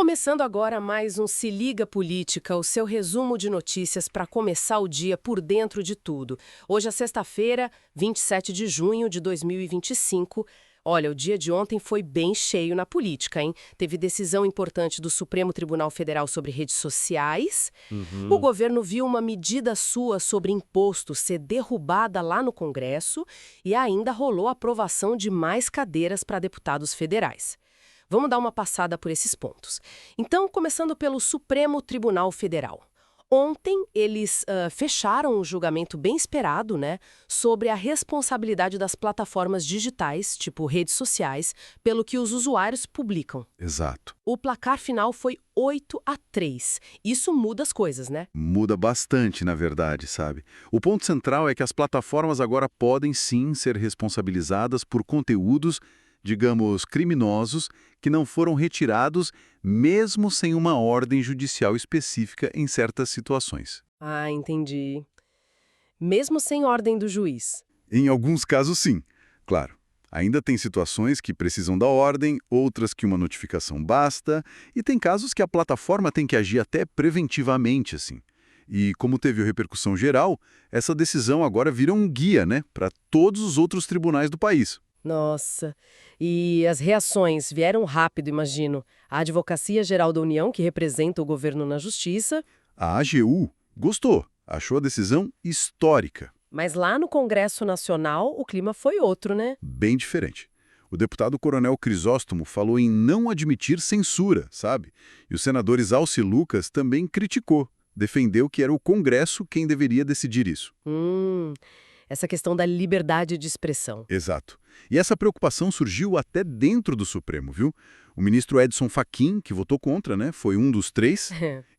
Começando agora mais um Se Liga Política, o seu resumo de notícias para começar o dia por dentro de tudo. Hoje é sexta-feira, 27 de junho de 2025. Olha, o dia de ontem foi bem cheio na política, hein? Teve decisão importante do Supremo Tribunal Federal sobre redes sociais. O governo viu uma medida sua sobre imposto ser derrubada lá no Congresso e ainda rolou a aprovação de mais cadeiras para deputados federais. Vamos dar uma passada por esses pontos. Então, começando pelo Supremo Tribunal Federal. Ontem, eles fecharam um julgamento bem esperado, né, sobre a responsabilidade das plataformas digitais, tipo redes sociais, pelo que os usuários publicam. Exato. O placar final foi 8-3. Isso muda as coisas, né? Muda bastante, na verdade, sabe? O ponto central é que as plataformas agora podem sim ser responsabilizadas por conteúdos, digamos, criminosos, que não foram retirados mesmo sem uma ordem judicial específica em certas situações. Ah, entendi. Mesmo sem ordem do juiz. Em alguns casos, sim. Claro, ainda tem situações que precisam da ordem, outras que uma notificação basta, e tem casos que a plataforma tem que agir até preventivamente, assim. E como teve repercussão geral, essa decisão agora vira um guia, né, para todos os outros tribunais do país. Nossa, e as reações vieram rápido, imagino. A Advocacia Geral da União, que representa o governo na justiça, A AGU gostou, achou a decisão histórica, mas lá no Congresso Nacional o clima foi outro, né? bem diferente. O deputado Coronel Crisóstomo falou em não admitir censura, sabe? E o senador Isalci Lucas também criticou, defendeu que era o Congresso quem deveria decidir isso. Essa questão da liberdade de expressão. Exato. E essa preocupação surgiu até dentro do Supremo, viu? O ministro Edson Fachin, que votou contra, né, foi um dos três,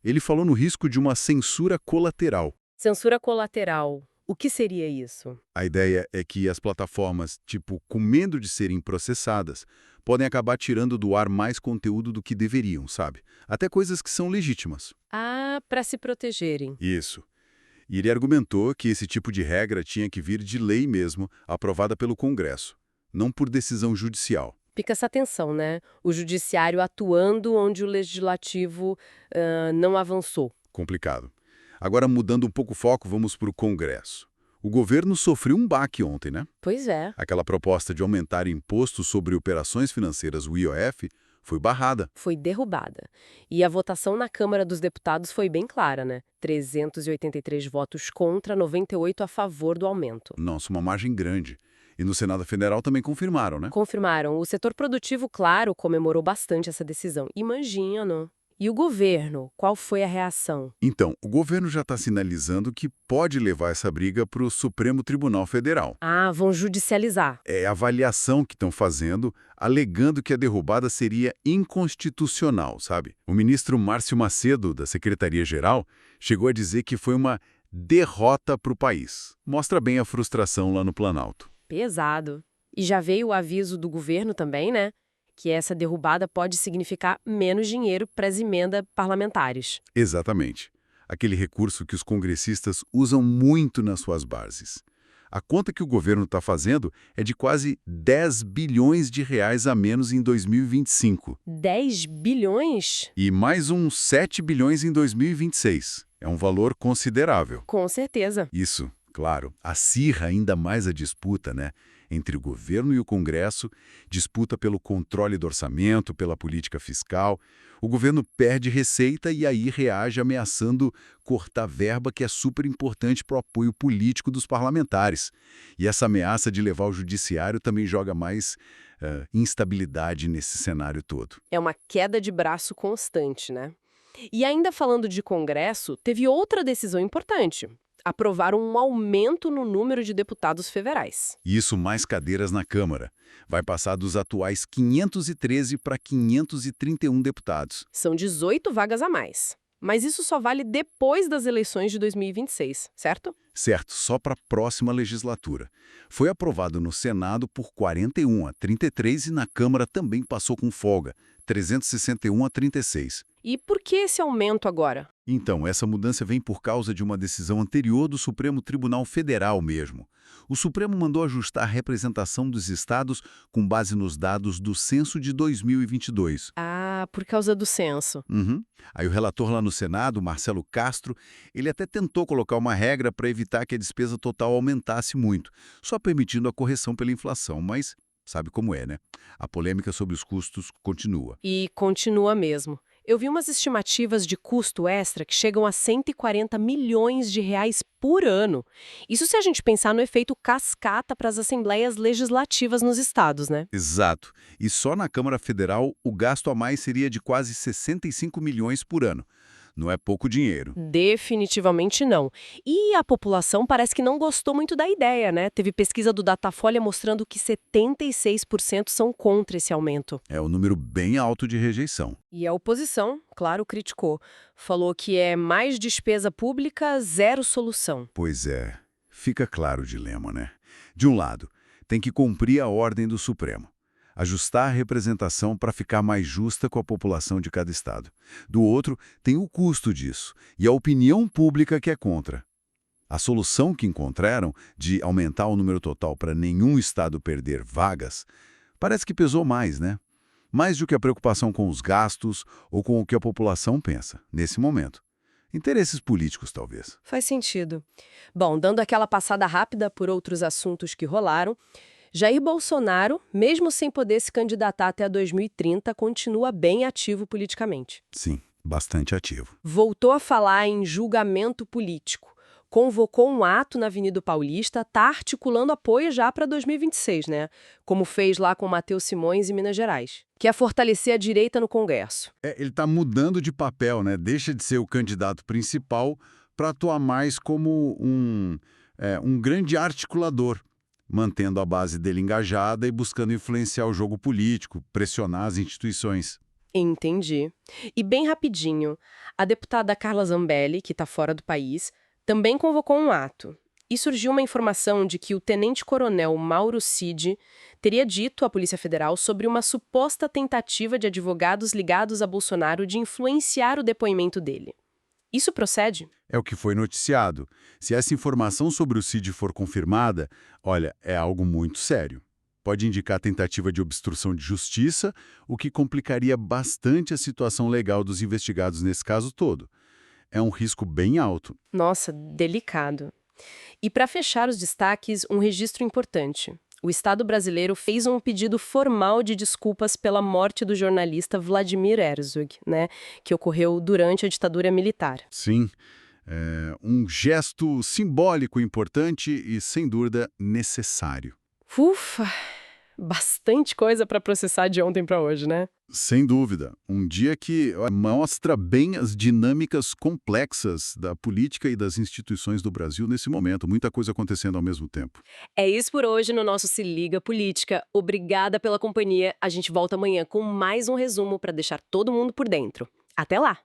ele falou no risco de uma censura colateral. Censura colateral. O que seria isso? A ideia é que as plataformas, tipo, com medo de serem processadas, podem acabar tirando do ar mais conteúdo do que deveriam, sabe? Até coisas que são legítimas. Ah, para se protegerem. Isso. E ele argumentou que esse tipo de regra tinha que vir de lei mesmo, aprovada pelo Congresso, não por decisão judicial. Fica essa tensão, né? O judiciário atuando onde o legislativo não avançou. Complicado. Agora, mudando um pouco o foco, vamos para o Congresso. O governo sofreu um baque ontem, né? Pois é. Aquela proposta de aumentar imposto sobre operações financeiras, o IOF, foi barrada. Foi derrubada. E a votação na Câmara dos Deputados foi bem clara, né? 383 votos contra, 98 a favor do aumento. Nossa, uma margem grande. E no Senado Federal também confirmaram, né? Confirmaram. O setor produtivo, claro, comemorou bastante essa decisão. Imagina. E o governo? Qual foi a reação? Então, o governo já está sinalizando que pode levar essa briga para o Supremo Tribunal Federal. Ah, vão judicializar. É a avaliação que estão fazendo, alegando que a derrubada seria inconstitucional, sabe? O ministro Márcio Macedo, da Secretaria-Geral, chegou a dizer que foi uma derrota para o país. Mostra bem a frustração lá no Planalto. Pesado. E já veio o aviso do governo também, né? Que essa derrubada pode significar menos dinheiro para as emendas parlamentares. Exatamente. Aquele recurso que os congressistas usam muito nas suas bases. A conta que o governo está fazendo é de quase 10 bilhões de reais a menos em 2025. 10 bilhões? E mais uns 7 bilhões em 2026. É um valor considerável. Com certeza. Isso, claro, acirra ainda mais a disputa, né? Entre o governo e o Congresso, disputa pelo controle do orçamento, pela política fiscal. O governo perde receita e aí reage ameaçando cortar verba que é super importante para o apoio político dos parlamentares. E essa ameaça de levar o judiciário também joga mais instabilidade nesse cenário todo. É uma queda de braço constante, né? E ainda falando de Congresso, teve outra decisão importante. Aprovaram um aumento no número de deputados federais. Isso mais cadeiras na Câmara. Vai passar dos atuais 513 para 531 deputados. São 18 vagas a mais. Mas isso só vale depois das eleições de 2026, certo? Certo, só para a próxima legislatura. Foi aprovado no Senado por 41-33 e na Câmara também passou com folga, 361-36. E por que esse aumento agora? Então, essa mudança vem por causa de uma decisão anterior do Supremo Tribunal Federal mesmo. O Supremo mandou ajustar a representação dos estados com base nos dados do censo de 2022. Ah, Ah, por causa do censo. Uhum. Aí o relator lá no Senado, Marcelo Castro, ele até tentou colocar uma regra para evitar que a despesa total aumentasse muito, só permitindo a correção pela inflação, mas sabe como é, né? A polêmica sobre os custos continua. E continua mesmo. Eu vi umas estimativas de custo extra que chegam a 140 milhões de reais por ano. Isso se a gente pensar no efeito cascata para as assembleias legislativas nos estados, né? Exato. E só na Câmara Federal o gasto a mais seria de quase 65 milhões por ano. Não é pouco dinheiro. Definitivamente não. E a população parece que não gostou muito da ideia, né? Teve pesquisa do Datafolha mostrando que 76% são contra esse aumento. É um número bem alto de rejeição. E a oposição, claro, criticou. Falou que é mais despesa pública, zero solução. Pois é, fica claro o dilema, né? De um lado, tem que cumprir a ordem do Supremo, ajustar a representação para ficar mais justa com a população de cada estado. Do outro, tem o custo disso e a opinião pública que é contra. A solução que encontraram, de aumentar o número total para nenhum estado perder vagas, parece que pesou mais, né? Mais do que a preocupação com os gastos ou com o que a população pensa, nesse momento. Interesses políticos, talvez. Faz sentido. Bom, dando aquela passada rápida por outros assuntos que rolaram, Jair Bolsonaro, mesmo sem poder se candidatar até 2030, continua bem ativo politicamente. Sim, bastante ativo. Voltou a falar em julgamento político. Convocou um ato na Avenida Paulista, está articulando apoio já para 2026, né? Como fez lá com Matheus Simões em Minas Gerais. Quer fortalecer a direita no Congresso. Ele está mudando de papel, né? Deixa de ser o candidato principal para atuar mais como um grande articulador, mantendo a base dele engajada e buscando influenciar o jogo político, pressionar as instituições. Entendi. E bem rapidinho, a deputada Carla Zambelli, que está fora do país, também convocou um ato. E surgiu uma informação de que o tenente-coronel Mauro Cid teria dito à Polícia Federal sobre uma suposta tentativa de advogados ligados a Bolsonaro de influenciar o depoimento dele. Isso procede? É o que foi noticiado. Se essa informação sobre o Cid for confirmada, olha, é algo muito sério. Pode indicar tentativa de obstrução de justiça, o que complicaria bastante a situação legal dos investigados nesse caso todo. É um risco bem alto. Nossa, delicado. E para fechar os destaques, um registro importante. O Estado brasileiro fez um pedido formal de desculpas pela morte do jornalista Vladimir Herzog, né, que ocorreu durante a ditadura militar. Sim, é um gesto simbólico importante e, sem dúvida, necessário. Ufa, bastante coisa para processar de ontem para hoje, né? Sem dúvida. Um dia que mostra bem as dinâmicas complexas da política e das instituições do Brasil nesse momento. Muita coisa acontecendo ao mesmo tempo. É isso por hoje no nosso Se Liga Política. Obrigada pela companhia. A gente volta amanhã com mais um resumo para deixar todo mundo por dentro. Até lá!